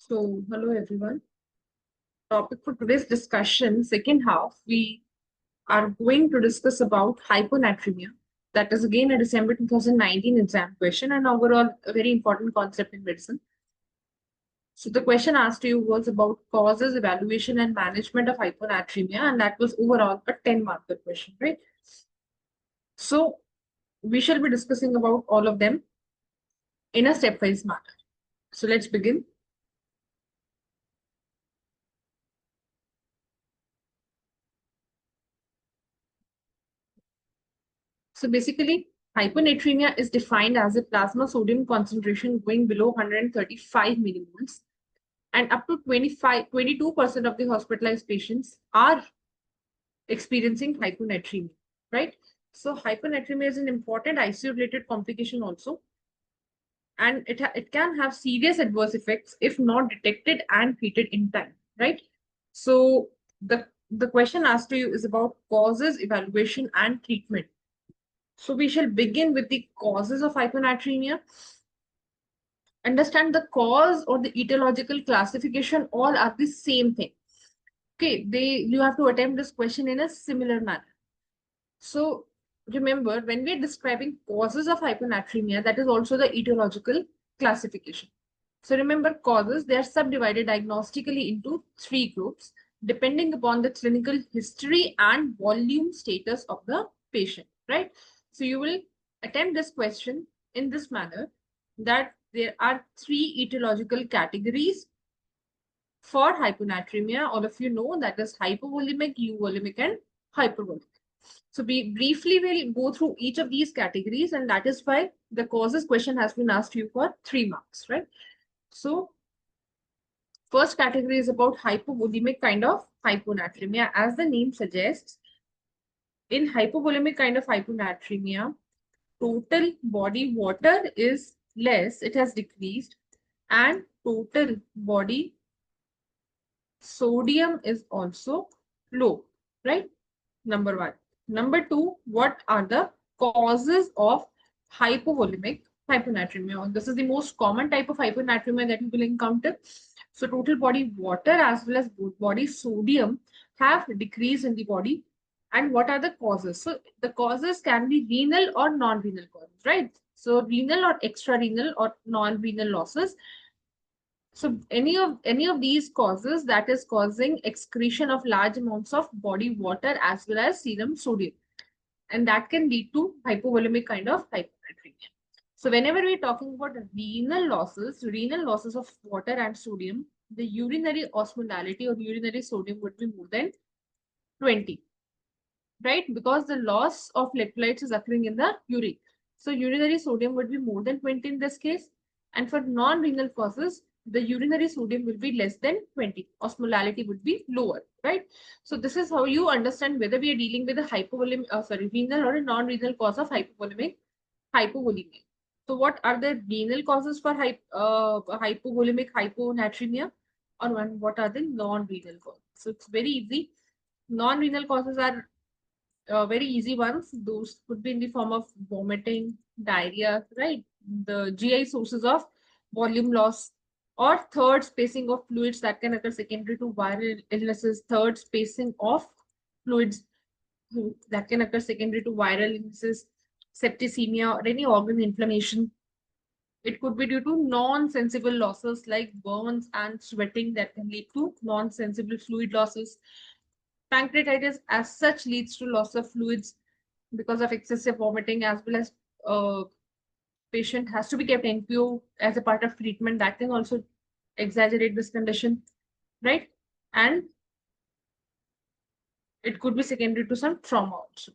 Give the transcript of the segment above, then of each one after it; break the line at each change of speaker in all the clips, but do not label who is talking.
So, hello everyone. Topic for today's discussion, second half, we are going to discuss about hyponatremia. That is again a December 2019 exam question and overall a very important concept in medicine. So the question asked to you was about causes, evaluation, and management of hyponatremia, and that was overall a 10-marker question, right? So we shall be discussing about all of them in a stepwise manner. So let's begin. So basically, hyponatremia is defined as a plasma sodium concentration going below 135 millimoles, and up to 22% of the hospitalized patients are experiencing hyponatremia, right? So hyponatremia is an important ICU-related complication also, and it can have serious adverse effects if not detected and treated in time, right? So the question asked to you is about causes, evaluation, and treatment. So we shall begin with the causes of hyponatremia. Understand the cause or the etiological classification all are the same thing. Okay, you have to attempt this question in a similar manner. So remember, when we're describing causes of hyponatremia, that is also the etiological classification. So remember, causes, they are subdivided diagnostically into three groups depending upon the clinical history and volume status of the patient, right? So you will attempt this question in this manner, that there are three etiological categories for hyponatremia. All of you know that is hypovolemic, euvolemic, and hypervolemic. So we briefly will go through each of these categories, and that is why the causes question has been asked you for 3 marks, right? So first category is about hypovolemic kind of hyponatremia. As the name suggests, in hypovolemic kind of hyponatremia, total body water is less, it has decreased, and total body sodium is also low, right? Number one. Number two, what are the causes of hypovolemic hyponatremia? This is the most common type of hyponatremia that you will encounter. So total body water as well as both body sodium have decreased in the body. And what are the causes? So the causes can be renal or non-renal causes, right? So renal or extra-renal or non-renal losses. So any of these causes that is causing excretion of large amounts of body water as well as serum sodium, and that can lead to hypovolemic kind of hyponatremia. So whenever we're talking about renal losses of water and sodium, the urinary osmolality or urinary sodium would be more than 20, right? Because the loss of electrolytes is occurring in the urine. So urinary sodium would be more than 20 in this case. And for non-renal causes, the urinary sodium will be less than 20. Osmolality would be lower, right? So this is how you understand whether we are dealing with a renal or a non-renal cause of hypovolemia. So what are the renal causes for hypovolemic hyponatremia? Or what are the non-renal causes? So it's very easy. Non-renal causes are very easy ones. Those could be in the form of vomiting, diarrhea, right? The GI sources of volume loss or third spacing of fluids that can occur secondary to viral illnesses, third spacing of fluids that can occur secondary to viral illnesses, septicemia, or any organ inflammation. It could be due to non-sensible losses like burns and sweating that can lead to non-sensible fluid losses. Pancreatitis as such leads to loss of fluids because of excessive vomiting, as well as patient has to be kept NPO as a part of treatment. That can also exaggerate this condition, right? And it could be secondary to some trauma also.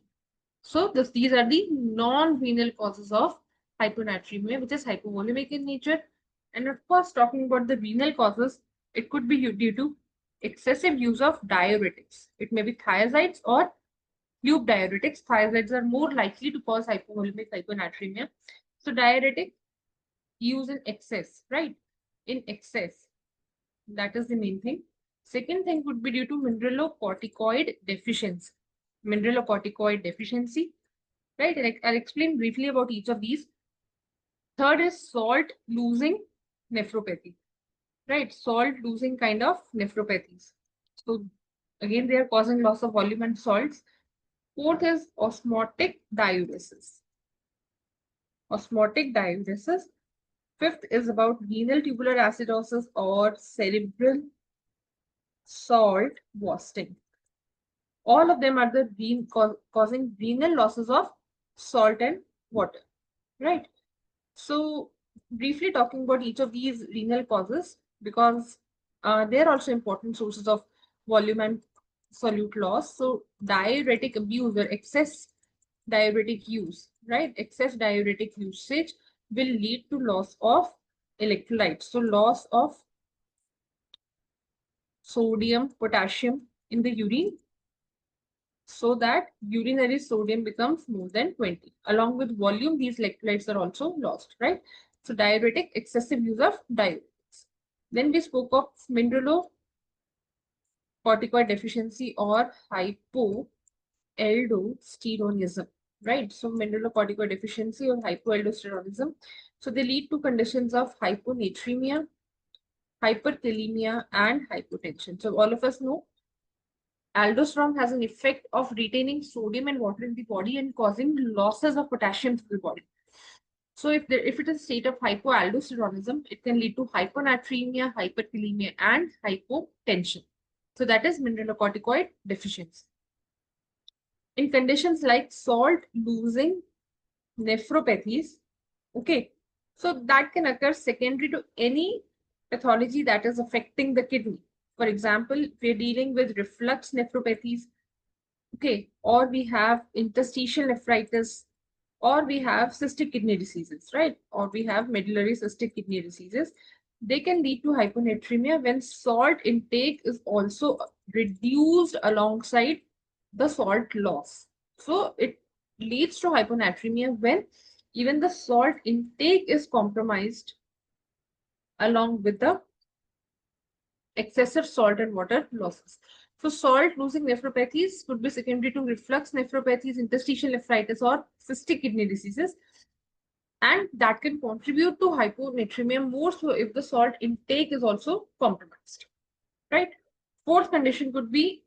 So these are the non-renal causes of hyponatremia, which is hypovolemic in nature. And of course, talking about the renal causes, it could be due to excessive use of diuretics. It may be thiazides or loop diuretics. Thiazides are more likely to cause hypovolemic hyponatremia. So diuretic use in excess, right? In excess. That is the main thing. Second thing would be due to mineralocorticoid deficiency. Mineralocorticoid deficiency, right? And I'll explain briefly about each of these. Third is salt losing nephropathy, right? Salt losing kind of nephropathies. So again, they are causing loss of volume and salts. Fourth is osmotic diuresis. Osmotic diuresis. Fifth is about renal tubular acidosis or cerebral salt wasting. All of them are the causing renal losses of salt and water, right? So briefly talking about each of these renal causes, because they are also important sources of volume and solute loss. So diuretic abuse or excess diuretic use, right? Excess diuretic usage will lead to loss of electrolytes. So loss of sodium, potassium in the urine, so that urinary sodium becomes more than 20. Along with volume, these electrolytes are also lost, right? So diuretic, excessive use of diuretics. Then we spoke of mineralocorticoid deficiency or hypoaldosteronism, right? So mineralocorticoid deficiency or hypoaldosteronism. So they lead to conditions of hyponatremia, hyperkalemia, and hypotension. So all of us know aldosterone has an effect of retaining sodium and water in the body and causing losses of potassium to the body. So if it is a state of hypoaldosteronism, it can lead to hyponatremia, hyperkalemia, and hypotension. So that is mineralocorticoid deficiency. In conditions like salt losing nephropathies, okay, so that can occur secondary to any pathology that is affecting the kidney. For example, if we're dealing with reflux nephropathies, okay, or we have interstitial nephritis, or we have cystic kidney diseases, right? Or we have medullary cystic kidney diseases. They can lead to hyponatremia when salt intake is also reduced alongside the salt loss. So it leads to hyponatremia when even the salt intake is compromised along with the excessive salt and water losses. So salt losing nephropathies could be secondary to reflux nephropathies, interstitial nephritis, or cystic kidney diseases. And that can contribute to hyponatremia more so if the salt intake is also compromised, right? Fourth condition could be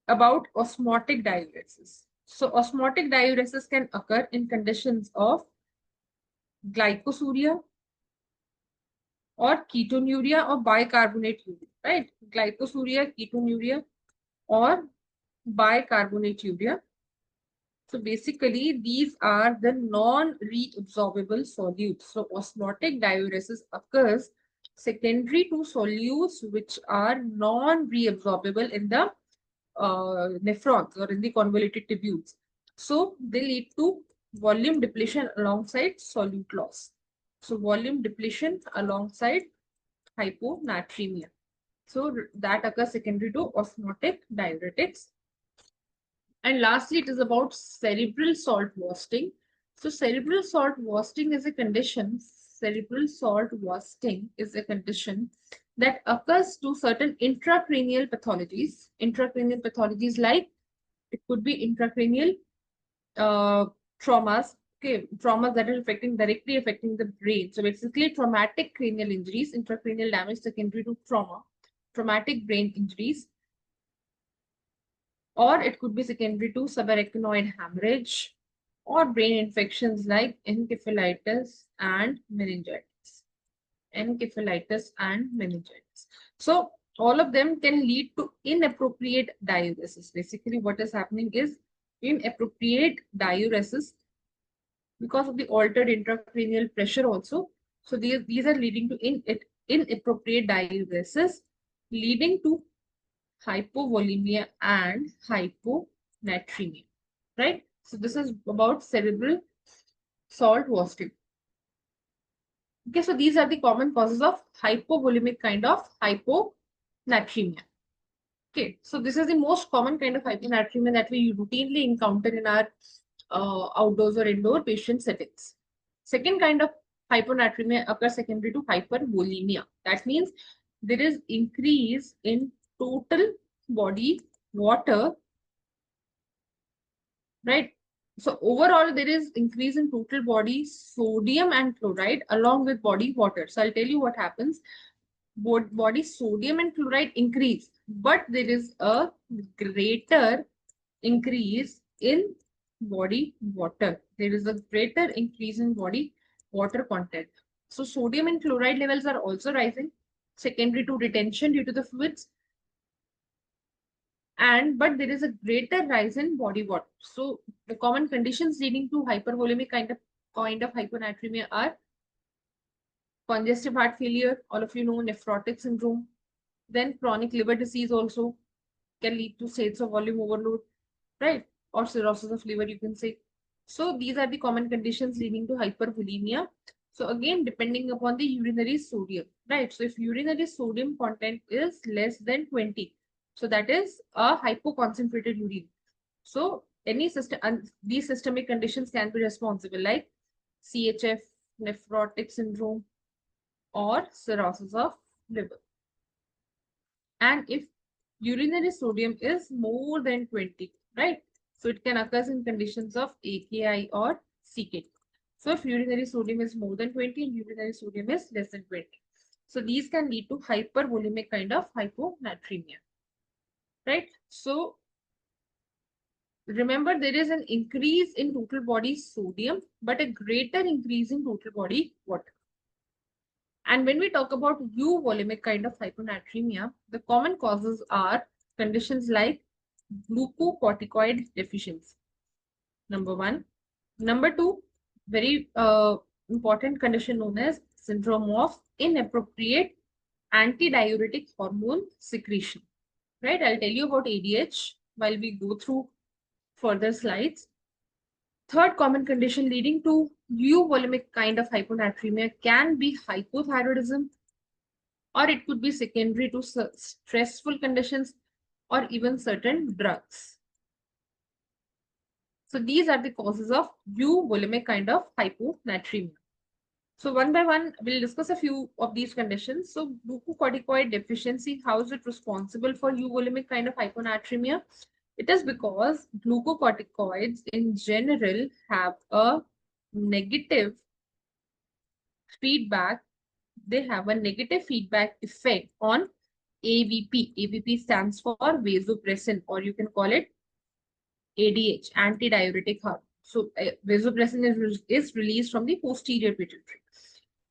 about osmotic diuresis. So osmotic diuresis can occur in conditions of glycosuria or ketonuria or bicarbonate urea, right? Glycosuria, ketonuria, or bicarbonate urea. So basically, these are the non-reabsorbable solutes. So osmotic diuresis occurs secondary to solutes which are non-reabsorbable in the nephrons or in the convoluted tubules. So they lead to volume depletion alongside solute loss. So volume depletion alongside hyponatremia. So that occurs secondary to osmotic diuretics. And lastly, it is about cerebral salt wasting. So cerebral salt wasting is a condition. Cerebral salt wasting is a condition that occurs to certain intracranial pathologies. Intracranial pathologies like it could be intracranial uh, traumas. Okay, traumas that are directly affecting the brain. So basically, traumatic cranial injuries, intracranial damage secondary to trauma, traumatic brain injuries, or it could be secondary to subarachnoid hemorrhage or brain infections like encephalitis and meningitis. Encephalitis and meningitis. So all of them can lead to inappropriate diuresis. Basically, what is happening is inappropriate diuresis because of the altered intracranial pressure also. So these are leading to inappropriate diuresis, leading to hypovolemia and hyponatremia, right? So this is about cerebral salt wasting. Okay, so these are the common causes of hypovolemic kind of hyponatremia. Okay, so this is the most common kind of hyponatremia that we routinely encounter in our outdoors or indoor patient settings. Second kind of hyponatremia occurs secondary to hypervolemia. That means there is increase in total body water, right? So overall, there is increase in total body sodium and chloride along with body water. So I'll tell you what happens. body sodium and chloride increase, but there is a greater increase in body water. There is a greater increase in body water content. So sodium and chloride levels are also rising, secondary to retention due to the fluids. But there is a greater rise in body water. So the common conditions leading to hypervolemic kind of hyponatremia are congestive heart failure, all of you know nephrotic syndrome, then chronic liver disease also can lead to states of volume overload, right? Or cirrhosis of liver, you can say. So these are the common conditions leading to hypervolemia. So again, depending upon the urinary sodium, right? So if urinary sodium content is less than 20, so that is a hypoconcentrated urine. So any system, these systemic conditions can be responsible like CHF, nephrotic syndrome, or cirrhosis of liver. And if urinary sodium is more than 20, right? So it can occur in conditions of AKI or CKD. So if urinary sodium is more than 20 and urinary sodium is less than 20. So these can lead to hypervolemic kind of hyponatremia, right? So remember, there is an increase in total body sodium, but a greater increase in total body water. And when we talk about euvolemic kind of hyponatremia, the common causes are conditions like glucocorticoid deficiency. Number one. Number two, very important condition known as syndrome of inappropriate antidiuretic hormone secretion. Right? I'll tell you about ADH while we go through further slides. Third common condition leading to euvolemic kind of hyponatremia can be hypothyroidism, or it could be secondary to stressful conditions or even certain drugs. So these are the causes of euvolemic kind of hyponatremia. So one by one, we'll discuss a few of these conditions. So glucocorticoid deficiency, how is it responsible for euvolemic kind of hyponatremia? It is because glucocorticoids in general have a negative feedback. They have a negative feedback effect on AVP. AVP stands for vasopressin, or you can call it ADH, antidiuretic hormone. So vasopressin is released from the posterior pituitary.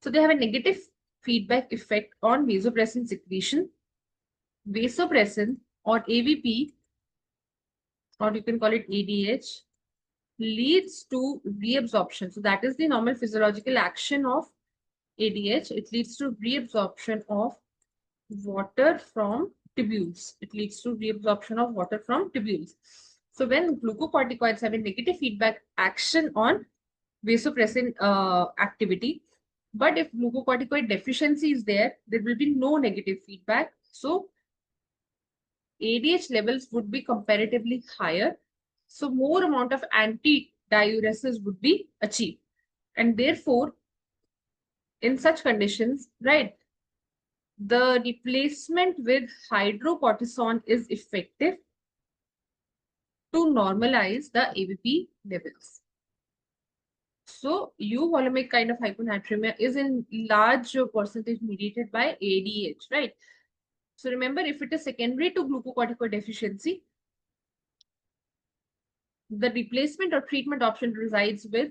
So they have a negative feedback effect on vasopressin secretion. Vasopressin or AVP, or you can call it ADH, leads to reabsorption. So that is the normal physiological action of ADH. It leads to reabsorption of water from tubules. It leads to reabsorption of water from tubules. So when glucocorticoids have a negative feedback action on vasopressin activity, but if glucocorticoid deficiency is there, there will be no negative feedback. So ADH levels would be comparatively higher. So more amount of antidiuresis would be achieved. And therefore, in such conditions, right, the replacement with hydrocortisone is effective to normalize the AVP levels. So euvolemic kind of hyponatremia is in large percentage mediated by ADH, right? So remember, if it is secondary to glucocorticoid deficiency, the replacement or treatment option resides with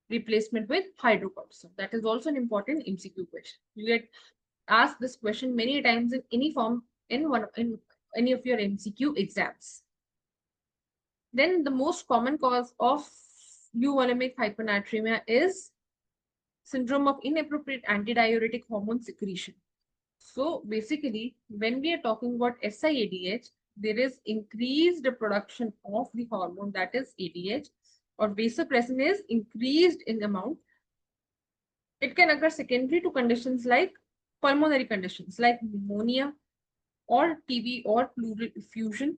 replacement with hydrocortisone. That is also an important MCQ question. You get asked this question many times in any form in any of your MCQ exams. Then the most common cause of euvolemic hyponatremia is syndrome of inappropriate antidiuretic hormone secretion. So basically, when we are talking about SIADH, there is increased production of the hormone, that is ADH, or vasopressin is increased in amount. It can occur secondary to conditions like pulmonary conditions like pneumonia or TB or pleural effusion,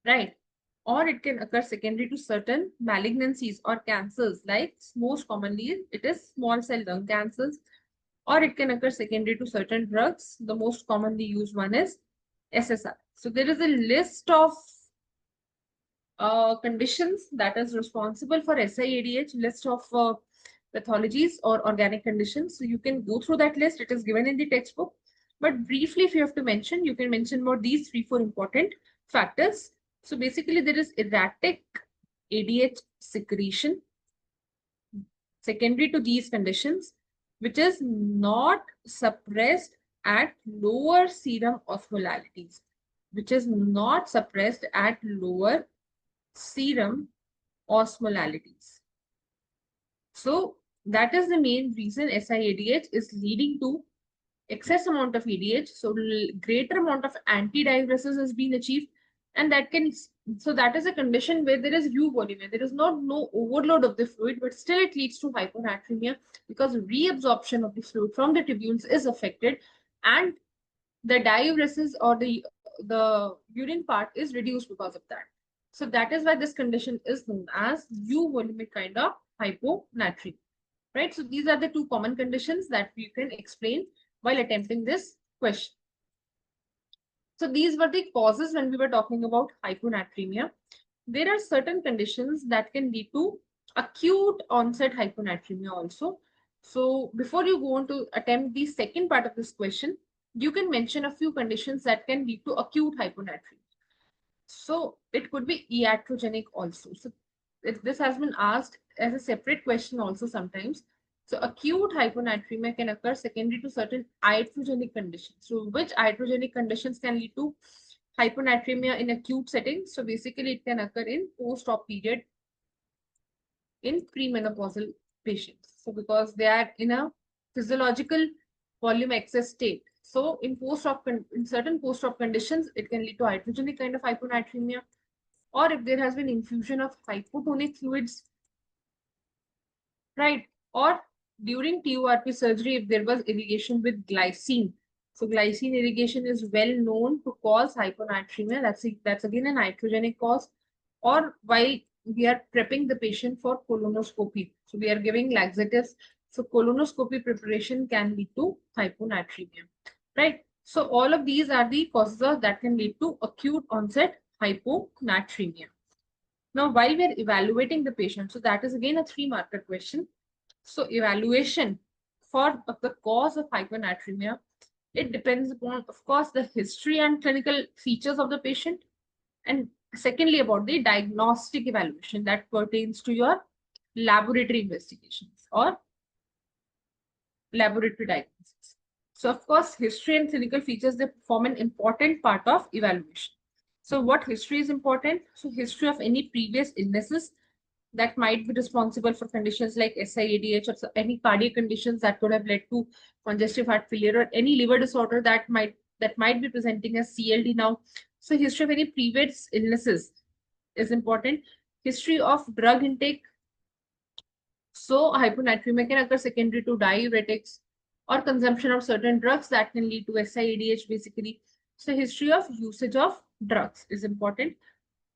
right? Or it can occur secondary to certain malignancies or cancers, like most commonly it is small cell lung cancers, or it can occur secondary to certain drugs. The most commonly used one is SSRI. So there is a list of conditions that is responsible for SIADH, list of pathologies or organic conditions. So you can go through that list. It is given in the textbook. But briefly, if you have to mention, you can mention about these 3-4 important factors. So basically, there is erratic ADH secretion secondary to these conditions, which is not suppressed at lower serum osmolarities, which is not suppressed at lower serum osmolarities. So that is the main reason SIADH is leading to excess amount of ADH. So greater amount of antidiuresis has been achieved, and that can, so that is a condition where there is euvolemia. There is not no overload of the fluid, but still it leads to hyponatremia because reabsorption of the fluid from the tubules is affected, and the diuresis or the urine part is reduced because of that. So that is why this condition is known as euvolemic kind of hyponatremia, right? So these are the two common conditions that you can explain while attempting this question. So these were the causes when we were talking about hyponatremia. There are certain conditions that can lead to acute onset hyponatremia also. So before you go on to attempt the second part of this question, you can mention a few conditions that can lead to acute hyponatremia. So it could be iatrogenic also. So this has been asked as a separate question also sometimes. So acute hyponatremia can occur secondary to certain iatrogenic conditions. So which iatrogenic conditions can lead to hyponatremia in acute settings? So basically it can occur in post-op period in premenopausal patients. So because they are in a physiological volume excess state. So in certain post-op conditions, it can lead to iatrogenic kind of hyponatremia, or if there has been infusion of hypotonic fluids, right? Or during TURP surgery, if there was irrigation with glycine. So glycine irrigation is well known to cause hyponatremia. That's again an iatrogenic cause. Or while we are prepping the patient for colonoscopy, so we are giving laxatives. So colonoscopy preparation can lead to hyponatremia, right? So all of these are the causes that can lead to acute onset hyponatremia. Now, while we're evaluating the patient, so that is again a 3-marker question. So evaluation for the cause of hyponatremia, it depends upon, of course, the history and clinical features of the patient. And secondly, about the diagnostic evaluation that pertains to your laboratory investigations or laboratory diagnosis. So of course, history and clinical features, they form an important part of evaluation. So what history is important? So history of any previous illnesses that might be responsible for conditions like SIADH or any cardiac conditions that could have led to congestive heart failure, or any liver disorder that might be presenting as CLD now. So history of any previous illnesses is important. History of drug intake. So hyponatremia can occur secondary to diuretics or consumption of certain drugs that can lead to SIADH basically. So history of usage of drugs is important,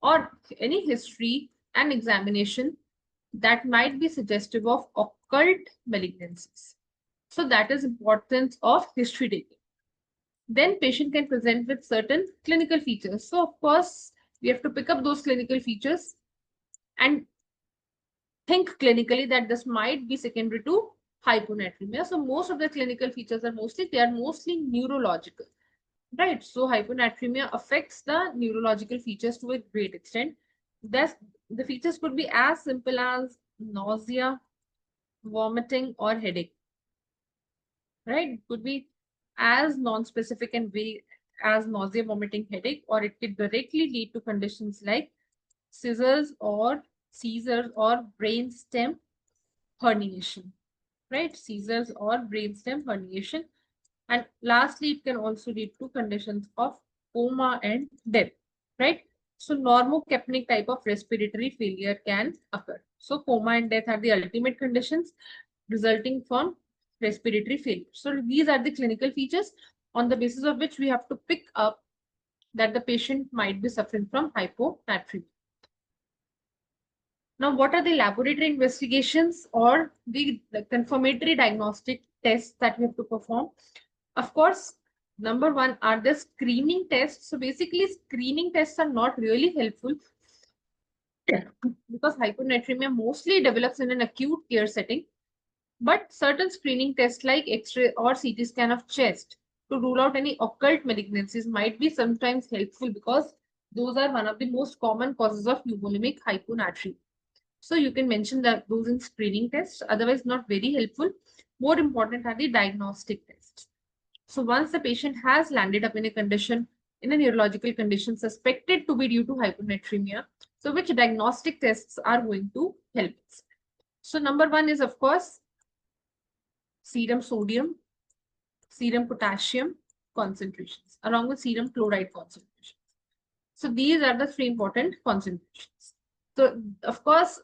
or any history and examination that might be suggestive of occult malignancies. So that is importance of history taking. Then patient can present with certain clinical features. So of course, we have to pick up those clinical features and think clinically that this might be secondary to hyponatremia. So most of the clinical features are mostly neurological, right? So hyponatremia affects the neurological features to a great extent. Thus, the features could be as simple as nausea, vomiting, or headache, right? It could be as non-specific and vague as nausea, vomiting, headache, or it could directly lead to conditions like seizures or brainstem herniation, right? Seizures or brainstem herniation. And lastly, it can also lead to conditions of coma and death, right? So normocapnic type of respiratory failure can occur. So coma and death are the ultimate conditions resulting from respiratory failure. So these are the clinical features on the basis of which we have to pick up that the patient might be suffering from hyponatremia. Now, what are the laboratory investigations or the confirmatory diagnostic tests that we have to perform? Of course, number one are the screening tests. So basically, screening tests are not really helpful because hyponatremia mostly develops in an acute care setting. But certain screening tests like X-ray or CT scan of chest to rule out any occult malignancies might be sometimes helpful because those are one of the most common causes of pneumolimic hyponatremia. So you can mention that those in screening tests, otherwise not very helpful. More important are the diagnostic tests. So once the patient has landed up in a condition, in a neurological condition suspected to be due to hyponatremia, so which diagnostic tests are going to help us? So number one is of course serum sodium, serum potassium concentrations, along with serum chloride concentrations. So these are the three important concentrations. So of course,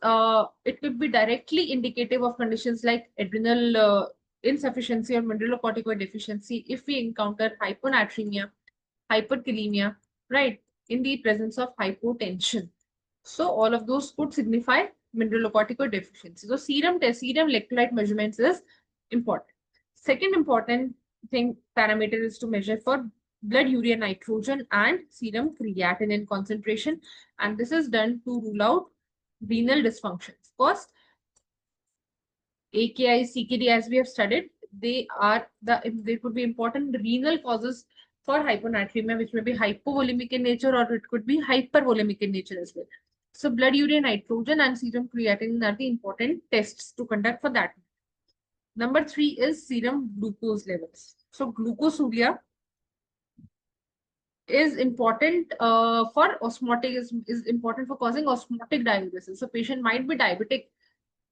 it could be directly indicative of conditions like adrenal insufficiency or mineralocorticoid deficiency if we encounter hyponatremia, hyperkalemia, right, in the presence of hypotension. So all of those could signify mineralocorticoid deficiency. So serum test, serum electrolyte measurements is important. Second important thing parameter is to measure for blood urea nitrogen and serum creatinine concentration, and this is done to rule out renal dysfunctions. First, AKI, CKD, as we have studied, they could be important renal causes for hyponatremia, which may be hypovolemic in nature or it could be hypervolemic in nature as well. So blood urea nitrogen and serum creatinine are the important tests to conduct for that. Number three is serum glucose levels. So glucosuria is important for osmotic is important for causing osmotic diuresis. So patient might be diabetic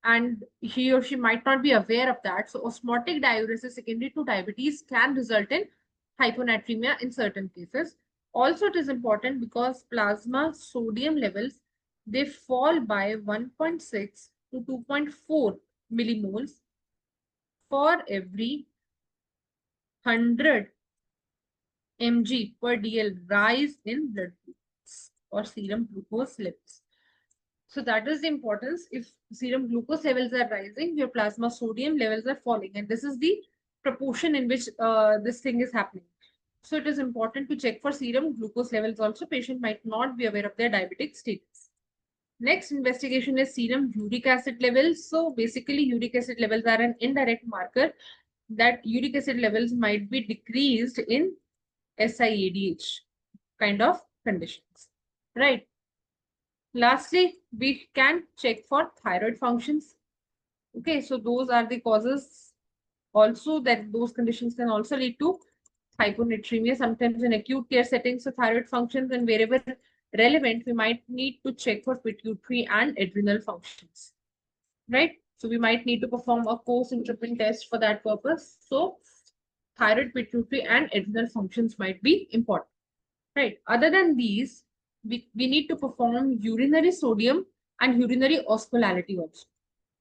and he or she might not be aware of that. So osmotic diuresis secondary to diabetes can result in hyponatremia in certain cases. Also, it is important because plasma sodium levels they fall by 1.6 to 2.4 millimoles for every 100 mg per dl rise in blood glucose or serum glucose levels. So that is the importance. If serum glucose levels are rising, your plasma sodium levels are falling. And this is the proportion in which this thing is happening. So it is important to check for serum glucose levels also. Patient might not be aware of their diabetic status. Next investigation is serum uric acid levels. So basically uric acid levels are an indirect marker that uric acid levels might be decreased in SIADH kind of conditions, right? Lastly, we can check for thyroid functions. Okay, so those are the causes also that those conditions can also lead to hyponatremia, sometimes in acute care settings. So thyroid functions and wherever relevant, we might need to check for pituitary and adrenal functions, right? So we might need to perform a co-syntropin test for that purpose. So thyroid, pituitary and adrenal functions might be important. Right. Other than these, we need to perform urinary sodium and urinary osmolality also.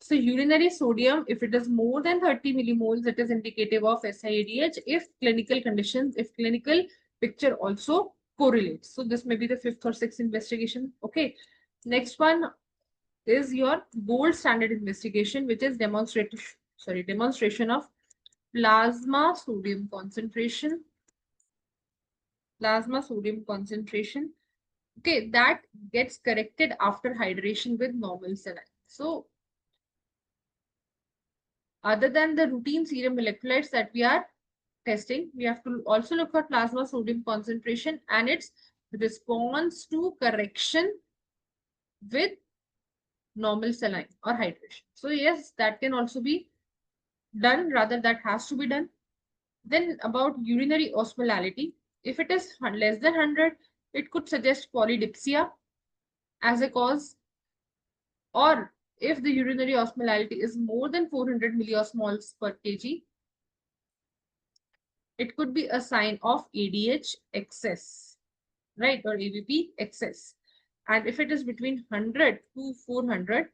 So urinary sodium, if it is more than 30 millimoles, it is indicative of SIADH if clinical conditions, if clinical picture also correlates. So this may be the fifth or sixth investigation. Okay. Next one is your gold standard investigation, which is demonstration of plasma sodium concentration. Plasma sodium concentration. Okay, that gets corrected after hydration with normal saline. So other than the routine serum electrolytes that we are testing, we have to also look for plasma sodium concentration and its response to correction with normal saline or hydration. So yes, that can also be done, rather that has to be done. Then about urinary osmolality, if it is less than 100, it could suggest polydipsia as a cause, or if the urinary osmolality is more than 400 milliosmoles per kg, it could be a sign of ADH excess, right, or AVP excess. And if it is between 100 to 400,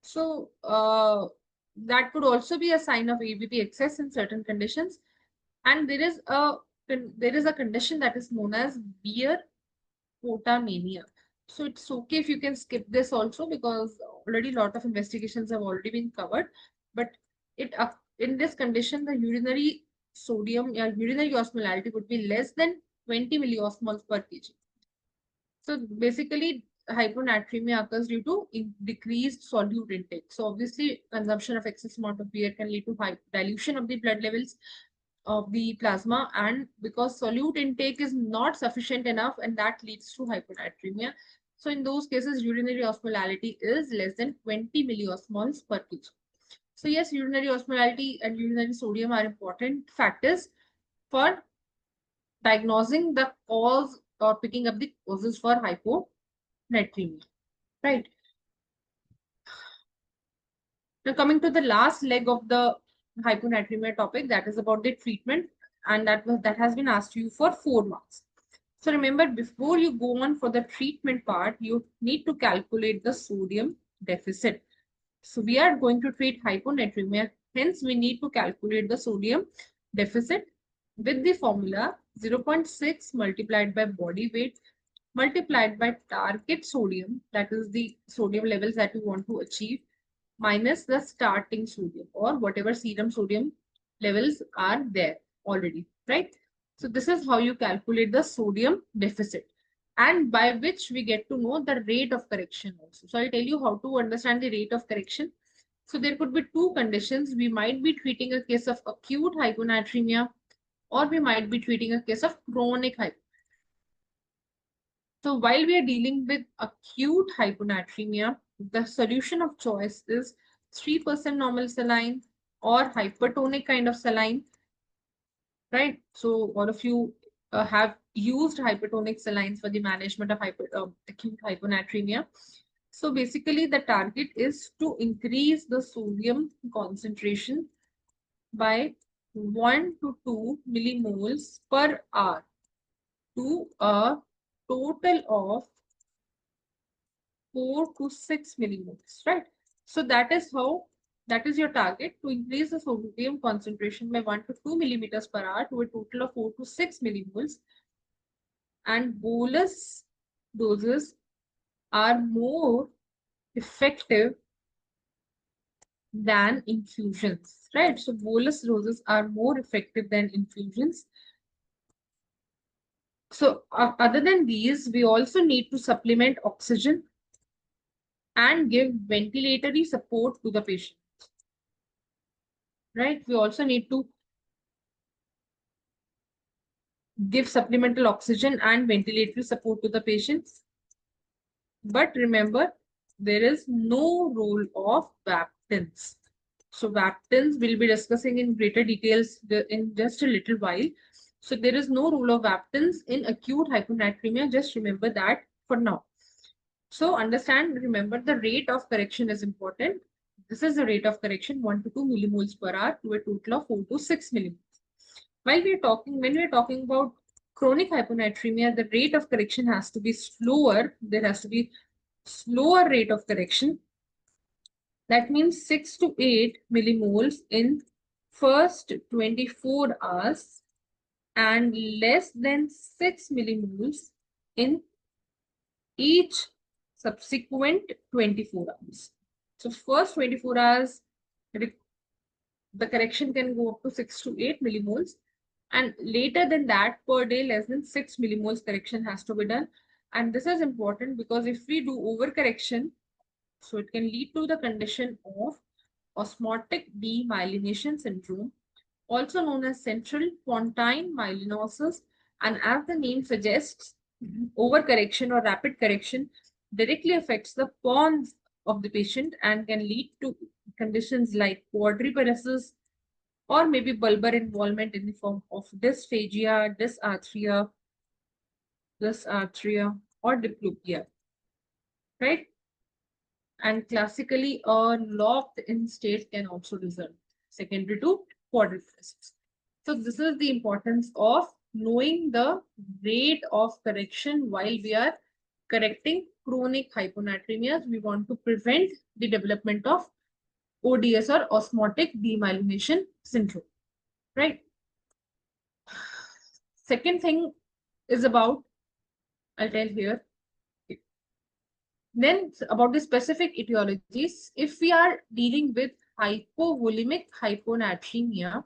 so that could also be a sign of AVP excess in certain conditions. And there is a condition that is known as beer potamania. So it's okay if you can skip this also because already a lot of investigations have already been covered. But in this condition, the urinary sodium or urinary osmolality would be less than 20 milliosmoles per kg. So basically, hyponatremia occurs due to decreased solute intake. So obviously, consumption of excess amount of beer can lead to high dilution of the blood levels of the plasma, and because solute intake is not sufficient enough, and that leads to hyponatremia. So in those cases, urinary osmolality is less than 20 milliosmoles per kg. So yes, urinary osmolality and urinary sodium are important factors for diagnosing the cause or picking up the causes for hyponatremia, right? Now coming to the last leg of the hyponatremia topic, that is about the treatment, and that has been asked you for 4 marks. So remember, before you go on for the treatment part, you need to calculate the sodium deficit. So we are going to treat hyponatremia, hence we need to calculate the sodium deficit with the formula 0.6 multiplied by body weight multiplied by target sodium, that is the sodium levels that you want to achieve, minus the starting sodium or whatever serum sodium levels are there already, right? So this is how you calculate the sodium deficit, and by which we get to know the rate of correction also. So I'll tell you how to understand the rate of correction. So there could be two conditions. We might be treating a case of acute hyponatremia, or we might be treating a case of chronic hyponatremia. So while we are dealing with acute hyponatremia, the solution of choice is 3% normal saline or hypertonic kind of saline, right? So all of you have used hypertonic salines for the management of acute hyponatremia. So basically the target is to increase the sodium concentration by 1 to 2 millimoles per hour to a total of 4 to 6 millimoles, right? So that is your target, to increase the sodium concentration by 1 to 2 millimeters per hour to a total of 4 to 6 millimoles. And bolus doses are more effective than infusions, right? So bolus doses are more effective than infusions. So other than these, we also need to supplement oxygen and give ventilatory support to the patient, right? We also need to give supplemental oxygen and ventilatory support to the patients. But remember, there is no role of Vaptins. So Vaptins we'll be discussing in greater details in just a little while. So there is no role of Vaptins in acute hyponatremia. Just remember that for now. So understand, remember, the rate of correction is important. This is the rate of correction, 1 to 2 millimoles per hour to a total of 4 to 6 millimoles. When we are talking about chronic hyponatremia, the rate of correction has to be slower. There has to be slower rate of correction. That means 6 to 8 millimoles in first 24 hours and less than 6 millimoles in each subsequent 24 hours. So first 24 hours, the correction can go up to 6 to 8 millimoles. And later than that, per day, less than 6 millimoles correction has to be done. And this is important because if we do overcorrection, so it can lead to the condition of osmotic demyelination syndrome, also known as central pontine myelinosis. And as the name suggests, overcorrection or rapid correction directly affects the pons of the patient and can lead to conditions like quadriparesis, or maybe bulbar involvement in the form of dysphagia, dysarthria, or diplopia, right? And classically, a locked-in state can also result secondary to quadriparesis. So this is the importance of knowing the rate of correction while we are correcting chronic hyponatremias. We want to prevent the development of ODS or osmotic demyelination syndrome, right? Second thing is about, I'll tell here. Then about the specific etiologies, if we are dealing with hypovolemic hyponatremia,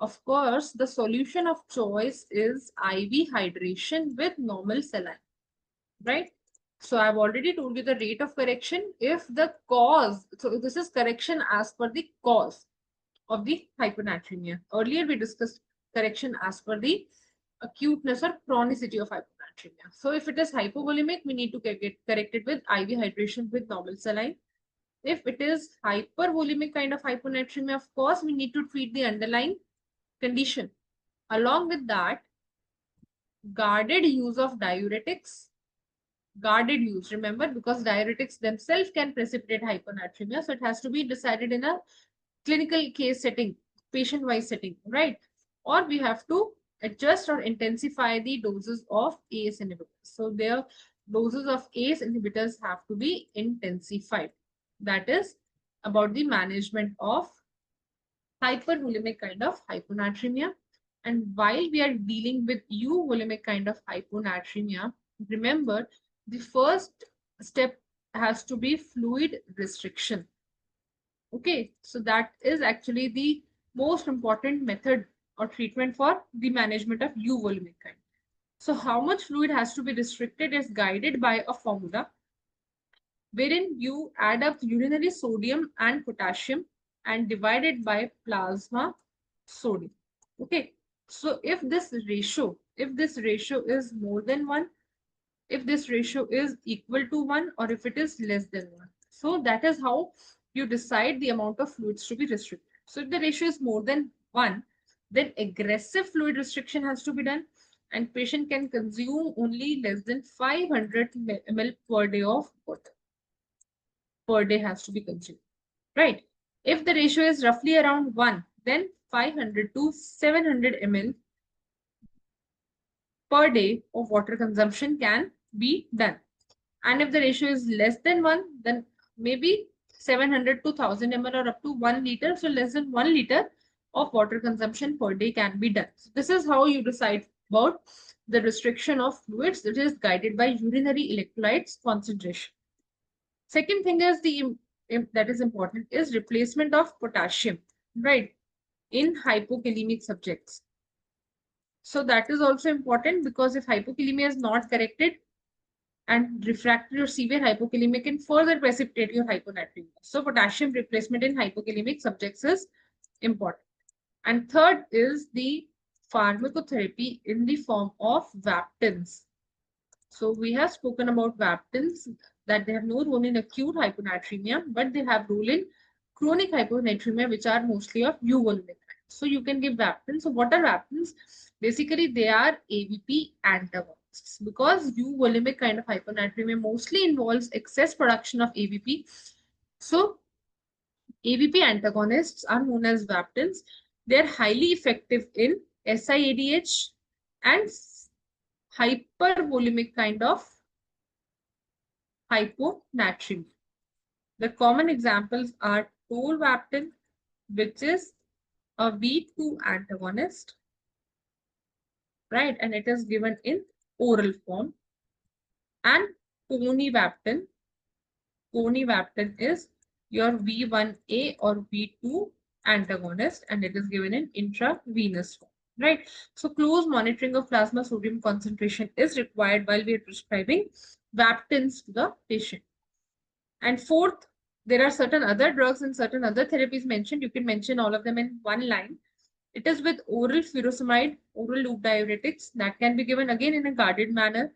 of course, the solution of choice is IV hydration with normal saline, right? So I've already told you the rate of correction if the cause, so this is correction as per the cause of the hyponatremia. Earlier we discussed correction as per the acuteness or chronicity of hyponatremia. So if it is hypovolemic, we need to get corrected with IV hydration with normal saline. If it is hypervolemic kind of hyponatremia, of course, we need to treat the underlying condition. Along with that, guarded use of diuretics, guarded use, remember, because diuretics themselves can precipitate hyponatremia. So it has to be decided in a clinical case setting, patient-wise setting, right? Or we have to adjust or intensify the doses of ACE inhibitors. So their doses of ACE inhibitors have to be intensified. That is about the management of hypervolemic kind of hyponatremia. And while we are dealing with euvolemic kind of hyponatremia, remember the first step has to be fluid restriction. Okay, so that is actually the most important method or treatment for the management of euvolemic kind. So how much fluid has to be restricted is guided by a formula wherein you add up urinary sodium and potassium and divide it by plasma sodium. Okay, so if this ratio is more than 1, if this ratio is equal to 1, or if it is less than 1. So that is how you decide the amount of fluids to be restricted. So if the ratio is more than 1, then aggressive fluid restriction has to be done, and patient can consume only less than 500 ml per day of water. Per day has to be consumed, right? If the ratio is roughly around 1, then 500 to 700 ml per day of water consumption can be done. And if the ratio is less than 1, then maybe 700 to 1000 ml or up to 1 liter. So less than 1 liter of water consumption per day can be done. So this is how you decide about the restriction of fluids, that is guided by urinary electrolytes concentration. Second thing is that is important is replacement of potassium, right, in hypokalemic subjects. So that is also important because if hypokalemia is not corrected, and refractory or severe hypokalemia can further precipitate your hyponatremia. So potassium replacement in hypokalemic subjects is important. And third is the pharmacotherapy in the form of vaptins. So we have spoken about vaptins, that they have no role in acute hyponatremia, but they have role in chronic hyponatremia, which are mostly of euvolemic. So you can give vaptins. So what are vaptins? Basically, they are AVP antagonists, because euvolemic kind of hyponatremia mostly involves excess production of AVP. So AVP antagonists are known as vaptins. They are highly effective in SIADH and hypervolemic kind of hyponatremia. The common examples are tolvaptan, which is a V2 antagonist, right? And it is given in oral form. And conivaptan. Conivaptan is your V1A or V2 antagonist, and it is given in intravenous form, right? So close monitoring of plasma sodium concentration is required while we are prescribing vaptins to the patient. And fourth, there are certain other drugs and certain other therapies mentioned. You can mention all of them in one line. It is with oral furosemide, oral loop diuretics that can be given again in a guarded manner.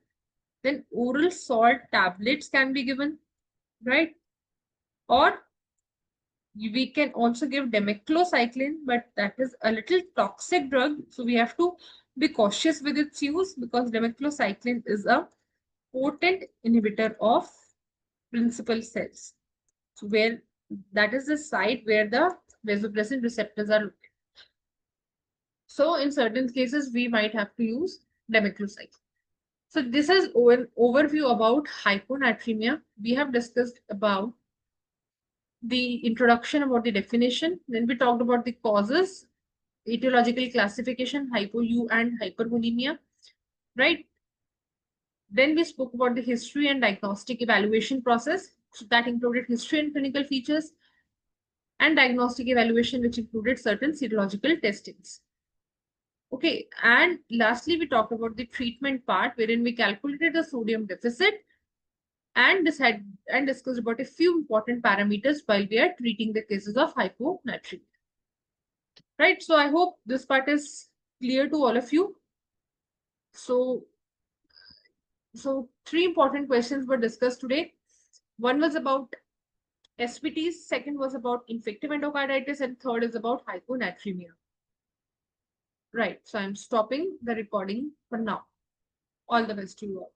Then oral salt tablets can be given, right? Or we can also give demeclocycline, but that is a little toxic drug. So we have to be cautious with its use, because demeclocycline is a potent inhibitor of principal cells. So where that is the site where the vasopressin receptors are located. So in certain cases, we might have to use demeclocycline. So this is an overview about hyponatremia. We have discussed about the introduction, about the definition. Then we talked about the causes, etiological classification, hypo-U and hypervolemia, right? Then we spoke about the history and diagnostic evaluation process. So that included history and clinical features, and diagnostic evaluation, which included certain serological testings. Okay, and lastly, we talked about the treatment part, wherein we calculated the sodium deficit and discussed about a few important parameters while we are treating the cases of hyponatremia. Right. So I hope this part is clear to all of you. So three important questions were discussed today. One was about SPTs, second was about infective endocarditis, and third is about hyponatremia. Right. So I'm stopping the recording for now. All the best to you all.